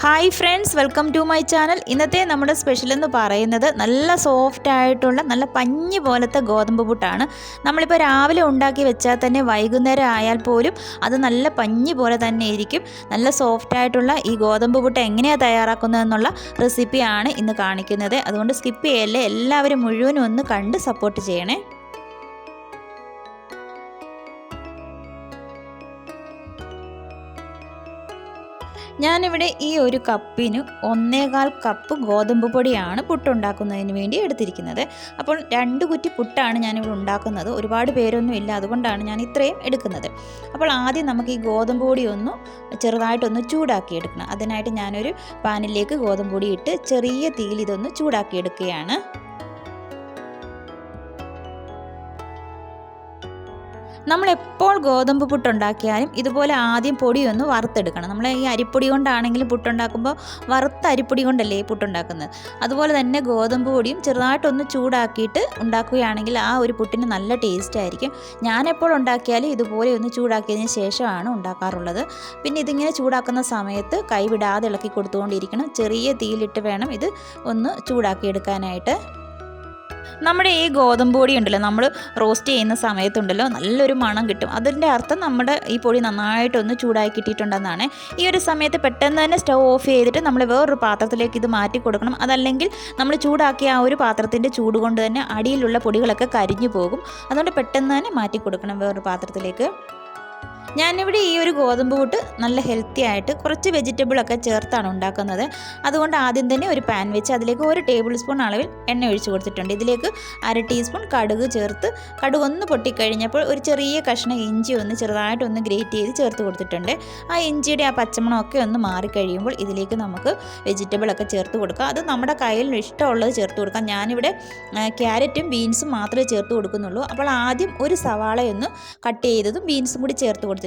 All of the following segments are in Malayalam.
Hi friends, welcome to my channel. ഇന്നത്തെ നമ്മുടെ സ്പെഷ്യൽ എന്ന് പറയുന്നത് നല്ല സോഫ്റ്റ് ആയിട്ടുള്ള നല്ല പഞ്ഞി പോലത്തെ ഗോതമ്പ് പുട്ടാണ്. നമ്മളിപ്പോൾ രാവിലെ ഉണ്ടാക്കി വെച്ചാൽ തന്നെ വൈകുന്നേരം ആയാൽ പോലും അത് നല്ല പഞ്ഞി പോലെ തന്നെ ഇരിക്കും. നല്ല സോഫ്റ്റ് ആയിട്ടുള്ള ഈ ഗോതമ്പ് പുട്ട് എങ്ങനെയാണ് തയ്യാറാക്കുന്നതെന്നുള്ള റെസിപ്പിയാണ് ഇന്ന് കാണിക്കുന്നത്. അതുകൊണ്ട് സ്കിപ്പ് ചെയ്യല്ലേ, എല്ലാവരും മുഴുവനും ഒന്ന് കണ്ട് സപ്പോർട്ട് ചെയ്യണേ. ഞാനിവിടെ ഈ ഒരു കപ്പിന് 1.25 കപ്പ് ഗോതമ്പ് പൊടിയാണ് പുട്ടുണ്ടാക്കുന്നതിന് വേണ്ടി എടുത്തിരിക്കുന്നത്. അപ്പോൾ 2 കുറ്റി പുട്ടാണ് ഞാനിവിടെ ഉണ്ടാക്കുന്നത്. ഒരുപാട് പേരൊന്നും ഇല്ല, അതുകൊണ്ടാണ് ഞാൻ ഇത്രയും എടുക്കുന്നത്. അപ്പോൾ ആദ്യം നമുക്ക് ഈ ഗോതമ്പ് പൊടി ചെറുതായിട്ടൊന്ന് ചൂടാക്കി എടുക്കണം. അതിനായിട്ട് ഞാനൊരു പാനിലേക്ക് ഗോതമ്പ് പൊടി ഇട്ട് ചെറിയ തീയിൽ ഇതൊന്ന് ചൂടാക്കി എടുക്കുകയാണ്. നമ്മളെപ്പോൾ ഗോതമ്പ് പുട്ടുണ്ടാക്കിയാലും ഇതുപോലെ ആദ്യം പൊടിയൊന്ന് വറുത്തെടുക്കണം. നമ്മൾ ഈ അരിപ്പൊടി കൊണ്ടാണെങ്കിലും പുട്ടുണ്ടാക്കുമ്പോൾ വറുത്ത അരിപ്പൊടി കൊണ്ടല്ലേ ഈ പുട്ടുണ്ടാക്കുന്നത്. അതുപോലെ തന്നെ ഗോതമ്പ് പൊടിയും ചെറുതായിട്ടൊന്ന് ചൂടാക്കിയിട്ട് ഉണ്ടാക്കുകയാണെങ്കിൽ ആ ഒരു പുട്ടിന് നല്ല ടേസ്റ്റ് ആയിരിക്കും. ഞാനെപ്പോൾ ഉണ്ടാക്കിയാലും ഇതുപോലെ ഒന്ന് ചൂടാക്കിയതിന് ശേഷമാണ് ഉണ്ടാക്കാറുള്ളത്. പിന്നെ ഇതിങ്ങനെ ചൂടാക്കുന്ന സമയത്ത് കൈവിടാതെ ഇളക്കി കൊടുത്തുകൊണ്ടിരിക്കണം. ചെറിയ തീയിലിട്ട് വേണം ഇത് ഒന്ന് ചൂടാക്കിയെടുക്കാനായിട്ട്. നമ്മുടെ ഈ ഗോതമ്പ് പൊടി ഉണ്ടല്ലോ, നമ്മൾ റോസ്റ്റ് ചെയ്യുന്ന സമയത്തുണ്ടല്ലോ നല്ലൊരു മണം കിട്ടും. അതിൻ്റെ അർത്ഥം നമ്മുടെ ഈ പൊടി നന്നായിട്ടൊന്ന് ചൂടാക്കി കിട്ടിയിട്ടുണ്ടെന്നാണ്. ഈ ഒരു സമയത്ത് പെട്ടെന്ന് തന്നെ സ്റ്റൗ ഓഫ് ചെയ്തിട്ട് നമ്മൾ വേറൊരു പാത്രത്തിലേക്ക് ഇത് മാറ്റി കൊടുക്കണം. അതല്ലെങ്കിൽ നമ്മൾ ചൂടാക്കിയ ആ ഒരു പാത്രത്തിൻ്റെ ചൂട് കൊണ്ട് തന്നെ അടിയിലുള്ള പൊടികളൊക്കെ കരിഞ്ഞു പോകും. അതുകൊണ്ട് പെട്ടെന്ന് തന്നെ മാറ്റി കൊടുക്കണം വേറൊരു പാത്രത്തിലേക്ക്. ഞാനിവിടെ ഈ ഒരു ഗോതമ്പ് പുട്ട് നല്ല ഹെൽത്തി ആയിട്ട് കുറച്ച് വെജിറ്റബിളൊക്കെ ചേർത്താണ് ഉണ്ടാക്കുന്നത്. അതുകൊണ്ട് ആദ്യം തന്നെ ഒരു പാൻ വെച്ച് അതിലേക്ക് 1 ടേബിൾ സ്പൂൺ അളവിൽ എണ്ണ ഒഴിച്ച് കൊടുത്തിട്ടുണ്ട്. ഇതിലേക്ക് 1/2 ടീസ്പൂൺ കടുക് ചേർത്ത് കടുക് ഒന്ന് പൊട്ടിക്കഴിഞ്ഞപ്പോൾ ഒരു ചെറിയ കഷ്ണം ഇഞ്ചി ഒന്ന് ചെറുതായിട്ടൊന്ന് ഗ്രേറ്റ് ചെയ്ത് ചേർത്ത് കൊടുത്തിട്ടുണ്ട്. ആ ഇഞ്ചിയുടെ ആ പച്ചമണമൊക്കെ ഒന്ന് മാറിക്കഴിയുമ്പോൾ ഇതിലേക്ക് നമുക്ക് വെജിറ്റബിളൊക്കെ ചേർത്ത് കൊടുക്കാം. അത് നമ്മുടെ കയ്യിൽ ഇഷ്ടമുള്ളത് ചേർത്ത് കൊടുക്കാം. ഞാനിവിടെ ക്യാരറ്റും ബീൻസും മാത്രമേ ചേർത്ത് കൊടുക്കുന്നുള്ളൂ. അപ്പോൾ ആദ്യം ഒരു സവാളയൊന്ന് കട്ട് ചെയ്തതും ബീൻസും കൂടി ചേർത്ത് കൊടുത്തിട്ടുണ്ട്.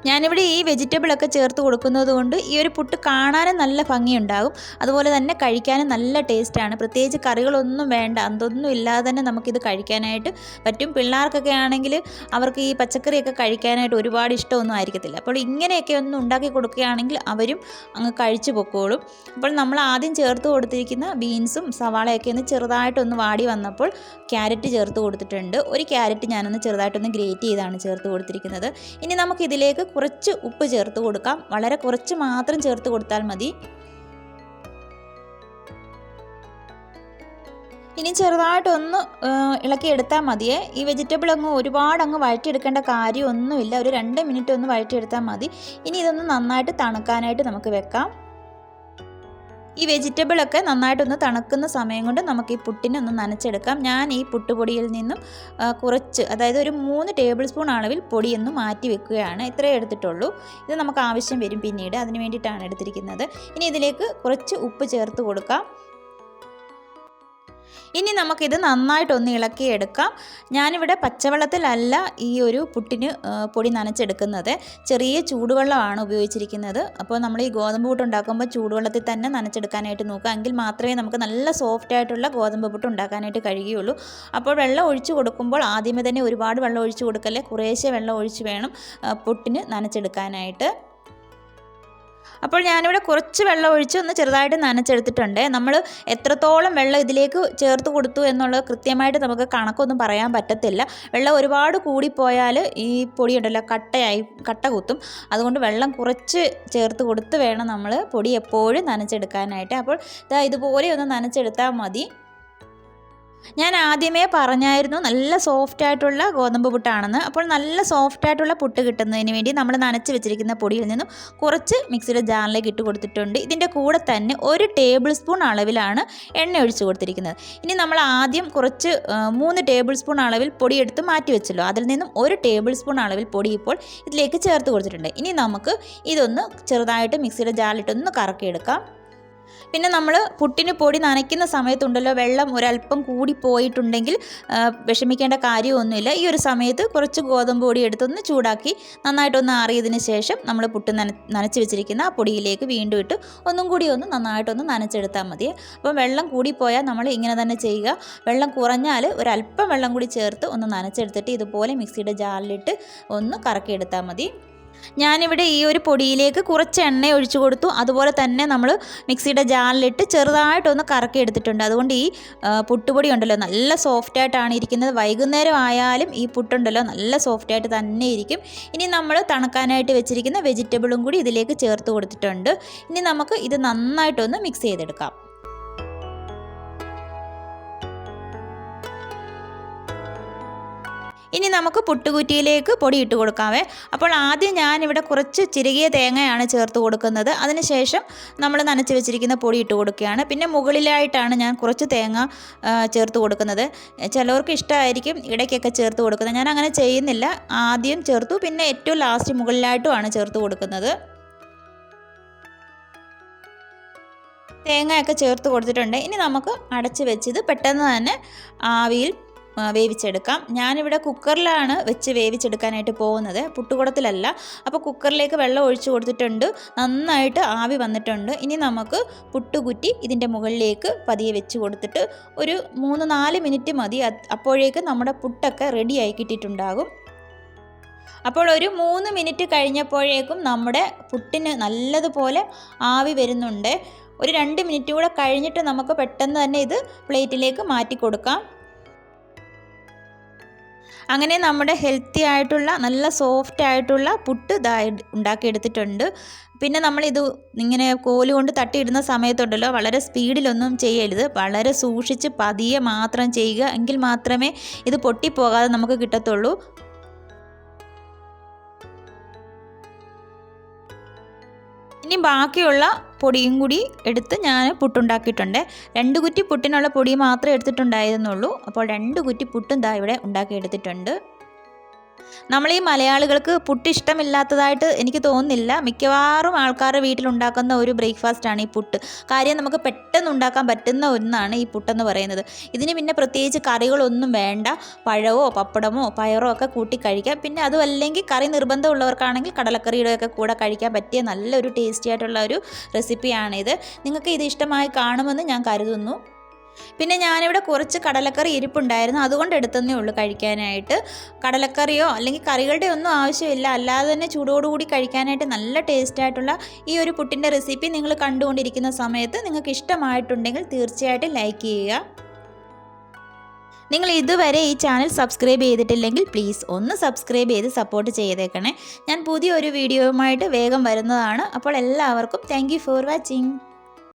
ഞാനിവിടെ ഈ വെജിറ്റബിളൊക്കെ ചേർത്ത് കൊടുക്കുന്നത് കൊണ്ട് ഈ ഒരു പുട്ട് കാണാനും നല്ല ഭംഗിയുണ്ടാകും. അതുപോലെ തന്നെ കഴിക്കാനും നല്ല ടേസ്റ്റാണ്. പ്രത്യേകിച്ച് കറികളൊന്നും വേണ്ട, അതൊന്നും ഇല്ലാതെ തന്നെ നമുക്കിത് കഴിക്കാനായിട്ട് പറ്റും. പിള്ളേർക്കൊക്കെ ആണെങ്കിൽ അവർക്ക് ഈ പച്ചക്കറിയൊക്കെ കഴിക്കാനായിട്ട് ഒരുപാട് ഇഷ്ടമൊന്നും ആയിരിക്കത്തില്ല. അപ്പോൾ ഇങ്ങനെയൊക്കെ ഒന്ന് ഉണ്ടാക്കി കൊടുക്കുകയാണെങ്കിൽ അവരും അങ്ങ് കഴിച്ചു പൊക്കോളും. അപ്പോൾ നമ്മൾ ആദ്യം ചേർത്ത് കൊടുത്തിരിക്കുന്ന ബീൻസും സവാളയൊക്കെ ഒന്ന് ചെറുതായിട്ടൊന്ന് വാടി വന്നപ്പോൾ ക്യാരറ്റ് ചേർത്ത് കൊടുത്തിട്ടുണ്ട്. ഒരു ക്യാരറ്റ് ഞാനൊന്ന് ചെറുതായിട്ടൊന്ന് ഗ്രേറ്റ് ചെയ്താണ് ചേർത്ത് കൊടുത്തിരിക്കുന്നത്. ഇനി നമുക്കിതിലേക്ക് കുറച്ച് ഉപ്പ് ചേർത്ത് കൊടുക്കാം. വളരെ കുറച്ച് മാത്രം ചേർത്ത് കൊടുത്താൽ മതി. ഇനി ചെറുതായിട്ടൊന്ന് ഇളക്കിയെടുത്താൽ മതിയേ. ഈ വെജിറ്റബിൾ ഒരുപാട് വഴറ്റിയെടുക്കേണ്ട കാര്യമൊന്നുമില്ല. ഒരു 2 മിനിറ്റ് ഒന്ന് വഴറ്റിയെടുത്താൽ മതി. ഇനി ഇതൊന്ന് നന്നായിട്ട് തണുക്കാനായിട്ട് നമുക്ക് വെക്കാം. ഈ വെജിറ്റബിളൊക്കെ നന്നായിട്ടൊന്ന് തണുക്കുന്ന സമയം കൊണ്ട് നമുക്ക് ഈ പുട്ടിനെ ഒന്ന് നനച്ചെടുക്കാം. ഞാൻ ഈ പുട്ടുപൊടിയിൽ നിന്നും കുറച്ച്, അതായത് ഒരു 3 ടേബിൾ സ്പൂൺ അളവിൽ പൊടിയൊന്ന് മാറ്റി വെക്കുകയാണ്. ഇത്രയേ എടുത്തിട്ടുള്ളൂ. ഇത് നമുക്ക് ആവശ്യം വരും പിന്നീട്, അതിന് വേണ്ടിയിട്ടാണ് എടുത്തിരിക്കുന്നത്. ഇനി ഇതിലേക്ക് കുറച്ച് ഉപ്പ് ചേർത്ത് കൊടുക്കാം. ഇനി നമുക്കിത് നന്നായിട്ടൊന്ന് ഇളക്കിയെടുക്കാം. ഞാനിവിടെ പച്ചവെള്ളത്തിലല്ല ഈ ഒരു പുട്ടിന് പൊടി നനച്ചെടുക്കുന്നത്, ചെറിയ ചൂടുവെള്ളമാണ് ഉപയോഗിച്ചിരിക്കുന്നത്. അപ്പോൾ നമ്മൾ ഈ ഗോതമ്പ് പുട്ട് ഉണ്ടാക്കുമ്പോൾ ചൂടുവെള്ളത്തിൽ തന്നെ നനച്ചെടുക്കാനായിട്ട് നോക്കുക. എങ്കിൽ മാത്രമേ നമുക്ക് നല്ല സോഫ്റ്റ് ആയിട്ടുള്ള ഗോതമ്പ് പുട്ട് ഉണ്ടാക്കാനായിട്ട് കഴിയുകയുള്ളൂ. അപ്പോൾ വെള്ളം ഒഴിച്ച് കൊടുക്കുമ്പോൾ ആദ്യമേ തന്നെ ഒരുപാട് വെള്ളം ഒഴിച്ച് കൊടുക്കല്ലേ, കുറേശ്ശെ വെള്ളം ഒഴിച്ച് വേണം പുട്ടിന് നനച്ചെടുക്കാനായിട്ട്. അപ്പോൾ ഞാനിവിടെ കുറച്ച് വെള്ളം ഒഴിച്ച് ഒന്ന് ചെറുതായിട്ട് നനച്ചെടുത്തിട്ടുണ്ട്. നമ്മൾ എത്രത്തോളം വെള്ളം ഇതിലേക്ക് ചേർത്ത് കൊടുത്തു എന്നുള്ളത് കൃത്യമായിട്ട് നമുക്ക് കണക്കൊന്നും പറയാൻ പറ്റത്തില്ല. വെള്ളം ഒരുപാട് കൂടിപ്പോയാൽ ഈ പൊടി ഉണ്ടല്ലോ കട്ട കുത്തും. അതുകൊണ്ട് വെള്ളം കുറച്ച് ചേർത്ത് കൊടുത്ത് വേണം നമ്മൾ പൊടി എപ്പോഴും നനച്ചെടുക്കാനായിട്ട്. അപ്പോൾ ഇതുപോലെ ഒന്ന് നനച്ചെടുത്താൽ മതി. ഞാൻ ആദ്യമേ പറഞ്ഞായിരുന്നു നല്ല സോഫ്റ്റ് ആയിട്ടുള്ള ഗോതമ്പ് പുട്ടാണെന്ന്. അപ്പോൾ നല്ല സോഫ്റ്റ് ആയിട്ടുള്ള പുട്ട് കിട്ടുന്നതിന് വേണ്ടി നമ്മൾ നനച്ച് വെച്ചിരിക്കുന്ന പൊടിയിൽ നിന്നും കുറച്ച് മിക്സിയുടെ ജാറിലേക്ക് ഇട്ട് കൊടുത്തിട്ടുണ്ട്. ഇതിൻ്റെ കൂടെ തന്നെ 1 ടേബിൾ സ്പൂൺ അളവിലാണ് എണ്ണ ഒഴിച്ച് കൊടുത്തിരിക്കുന്നത്. ഇനി നമ്മൾ ആദ്യം കുറച്ച് 3 ടേബിൾ സ്പൂൺ അളവിൽ പൊടിയെടുത്ത് മാറ്റി വെച്ചല്ലോ, അതിൽ നിന്നും 1 ടേബിൾ സ്പൂൺ അളവിൽ പൊടി ഇപ്പോൾ ഇതിലേക്ക് ചേർത്ത് കൊടുത്തിട്ടുണ്ട്. ഇനി നമുക്ക് ഇതൊന്ന് ചെറുതായിട്ട് മിക്സിയുടെ ജാറിലിട്ടൊന്ന് കറക്കിയെടുക്കാം. പിന്നെ നമ്മൾ പുട്ടിന് പൊടി നനയ്ക്കുന്ന സമയത്തുണ്ടല്ലോ, വെള്ളം ഒരല്പം കൂടി പോയിട്ടുണ്ടെങ്കിൽ വിഷമിക്കേണ്ട കാര്യമൊന്നുമില്ല. ഈ ഒരു സമയത്ത് കുറച്ച് ഗോതമ്പ് പൊടി എടുത്തൊന്ന് ചൂടാക്കി നന്നായിട്ടൊന്ന് ആറിയതിന് ശേഷം നമ്മൾ പുട്ട് നനച്ച് വെച്ചിരിക്കുന്ന ആ പൊടിയിലേക്ക് വീണ്ടും ഇട്ട് ഒന്നും കൂടി ഒന്ന് നന്നായിട്ടൊന്ന് നനച്ചെടുത്താൽ മതി. അപ്പം വെള്ളം കൂടിപ്പോയാൽ നമ്മൾ ഇങ്ങനെ തന്നെ ചെയ്യുക. വെള്ളം കുറഞ്ഞാൽ ഒരല്പം വെള്ളം കൂടി ചേർത്ത് ഒന്ന് നനച്ചെടുത്തിട്ട് ഇതുപോലെ മിക്സിയുടെ ജാറിലിട്ട് ഒന്ന് കറക്കിയെടുത്താൽ മതി. ഞാനിവിടെ ഈ ഒരു പൊടിയിലേക്ക് കുറച്ച് എണ്ണ ഒഴിച്ചു കൊടുത്തു. അതുപോലെ തന്നെ നമ്മൾ മിക്സിയുടെ ജാറിലിട്ട് ചെറുതായിട്ടൊന്ന് കറക്കി എടുത്തിട്ടുണ്ട്. അതുകൊണ്ട് ഈ പുട്ടുപൊടി ഉണ്ടല്ലോ നല്ല സോഫ്റ്റായിട്ടാണ് ഇരിക്കുന്നത്. വൈകുന്നേരം ആയാലും ഈ പുട്ടുണ്ടല്ലോ നല്ല സോഫ്റ്റായിട്ട് തന്നെ ഇരിക്കും. ഇനി നമ്മൾ തണുക്കാനായിട്ട് വെച്ചിരിക്കുന്ന വെജിറ്റബിളും കൂടി ഇതിലേക്ക് ചേർത്ത് കൊടുത്തിട്ടുണ്ട്. ഇനി നമുക്ക് ഇത് നന്നായിട്ടൊന്ന് മിക്സ് ചെയ്തെടുക്കാം. ഇനി നമുക്ക് പുട്ടുകുറ്റിയിലേക്ക് പൊടി ഇട്ട് കൊടുക്കാവേ. അപ്പോൾ ആദ്യം ഞാനിവിടെ കുറച്ച് ചിരകിയ തേങ്ങയാണ് ചേർത്ത് കൊടുക്കുന്നത്. അതിനുശേഷം നമ്മൾ നനച്ച് വെച്ചിരിക്കുന്ന പൊടി ഇട്ട് കൊടുക്കുകയാണ്. പിന്നെ മുകളിലായിട്ടാണ് ഞാൻ കുറച്ച് തേങ്ങ ചേർത്ത് കൊടുക്കുന്നത്. ചിലവർക്ക് ഇഷ്ടമായിരിക്കും ഇടയ്ക്കൊക്കെ ചേർത്ത് കൊടുക്കുന്നത്. ഞാൻ അങ്ങനെ ചെയ്യുന്നില്ല. ആദ്യം ചേർത്തു, പിന്നെ ഏറ്റവും ലാസ്റ്റ് മുകളിലായിട്ടുമാണ് ചേർത്ത് കൊടുക്കുന്നത്. തേങ്ങയൊക്കെ ചേർത്ത് കൊടുത്തിട്ടുണ്ട്. ഇനി നമുക്ക് അടച്ച് വെച്ചത് പെട്ടെന്ന് തന്നെ ആവിയിൽ വേവിച്ചെടുക്കാം. ഞാനിവിടെ കുക്കറിലാണ് വെച്ച് വേവിച്ചെടുക്കാനായിട്ട് പോകുന്നത്, പുട്ടുകുടത്തിലല്ല. അപ്പോൾ കുക്കറിലേക്ക് വെള്ളം ഒഴിച്ച് കൊടുത്തിട്ടുണ്ട്. നന്നായിട്ട് ആവി വന്നിട്ടുണ്ട്. ഇനി നമുക്ക് പുട്ടുകുറ്റി ഇതിൻ്റെ മുകളിലേക്ക് പതിയെ വെച്ച് കൊടുത്തിട്ട് ഒരു 3-4 മിനിറ്റ് മതി. അപ്പോഴേക്ക് നമ്മുടെ പുട്ടൊക്കെ റെഡിയായി കിട്ടിയിട്ടുണ്ടാകും. അപ്പോൾ ഒരു 3 മിനിറ്റ് കഴിഞ്ഞപ്പോഴേക്കും നമ്മുടെ പുട്ടിന് നല്ലതുപോലെ ആവി വരുന്നുണ്ട്. ഒരു 2 മിനിറ്റ് കൂടെ കഴിഞ്ഞിട്ട് നമുക്ക് പെട്ടെന്ന് തന്നെ ഇത് പ്ലേറ്റിലേക്ക് മാറ്റി കൊടുക്കാം. അങ്ങനെ നമ്മുടെ ഹെൽത്തി ആയിട്ടുള്ള നല്ല സോഫ്റ്റ് ആയിട്ടുള്ള പുട്ട് ഉണ്ടാക്കിയെടുത്തിട്ടുണ്ട്. പിന്നെ നമ്മളിത് ഇങ്ങനെ കോല് കൊണ്ട് തട്ടിയിടുന്ന സമയത്തുണ്ടല്ലോ വളരെ സ്പീഡിലൊന്നും ചെയ്യരുത്. വളരെ സൂക്ഷിച്ച് പതിയെ മാത്രം ചെയ്യുക. എങ്കിൽ മാത്രമേ ഇത് പൊട്ടിപ്പോകാതെ നമുക്ക് കിട്ടത്തുള്ളൂ. ഇനി ബാക്കിയുള്ള പൊടിയും കൂടി എടുത്ത് ഞാൻ പുട്ടുണ്ടാക്കിയിട്ടുണ്ട്. 2 കുറ്റി പുട്ടിനുള്ള പൊടി മാത്രമേ എടുത്തിട്ടുണ്ടായിരുന്നുള്ളൂ. അപ്പോൾ 2 കുറ്റി പുട്ടും ഇവിടെ ഉണ്ടാക്കിയെടുത്തിട്ടുണ്ട്. നമ്മൾ ഈ മലയാളികൾക്ക് പുട്ട് ഇഷ്ടമില്ലാത്തതായിട്ട് എനിക്ക് തോന്നുന്നില്ല. മിക്കവാറും ആൾക്കാരുടെ വീട്ടിലുണ്ടാക്കുന്ന ഒരു ബ്രേക്ക്ഫാസ്റ്റാണ് ഈ പുട്ട്. കാര്യം നമുക്ക് പെട്ടെന്ന് ഉണ്ടാക്കാൻ പറ്റുന്ന ഒന്നാണ് ഈ പുട്ടെന്ന് പറയുന്നത്. ഇതിന് പിന്നെ പ്രത്യേകിച്ച് കറികളൊന്നും വേണ്ട. പഴമോ പപ്പടമോ പയറോ ഒക്കെ കൂട്ടി കഴിക്കാം. പിന്നെ അതും അല്ലെങ്കിൽ കറി നിർബന്ധമുള്ളവർക്കാണെങ്കിൽ കടലക്കറിയുടെ ഒക്കെ കൂടെ കഴിക്കാൻ പറ്റിയ നല്ലൊരു ടേസ്റ്റി ആയിട്ടുള്ള ഒരു റെസിപ്പിയാണിത്. നിങ്ങൾക്ക് ഇത് ഇഷ്ടമായി കാണുമെന്ന് ഞാൻ കരുതുന്നു. പിന്നെ ഞാനിവിടെ കുറച്ച് കടലക്കറി ഇരിപ്പുണ്ടായിരുന്നു, അതുകൊണ്ട് എടുത്തതേ ഉള്ളൂ കഴിക്കാനായിട്ട്. കടലക്കറിയോ അല്ലെങ്കിൽ കറികളുടെ ഒന്നും ആവശ്യമില്ല. അല്ലാതെ തന്നെ ചൂടോടുകൂടി കഴിക്കാനായിട്ട് നല്ല ടേസ്റ്റായിട്ടുള്ള ഈ ഒരു പുട്ടിൻ്റെ റെസിപ്പി നിങ്ങൾ കണ്ടുകൊണ്ടിരിക്കുന്ന സമയത്ത് നിങ്ങൾക്ക് ഇഷ്ടമായിട്ടുണ്ടെങ്കിൽ തീർച്ചയായിട്ടും ലൈക്ക് ചെയ്യുക. നിങ്ങൾ ഇതുവരെ ഈ ചാനൽ സബ്സ്ക്രൈബ് ചെയ്തിട്ടില്ലെങ്കിൽ പ്ലീസ് ഒന്ന് സബ്സ്ക്രൈബ് ചെയ്ത് സപ്പോർട്ട് ചെയ്തേക്കണേ. ഞാൻ പുതിയൊരു വീഡിയോയുമായിട്ട് വേഗം വരുന്നതാണ്. അപ്പോൾ എല്ലാവർക്കും താങ്ക് യു ഫോർ വാച്ചിങ്.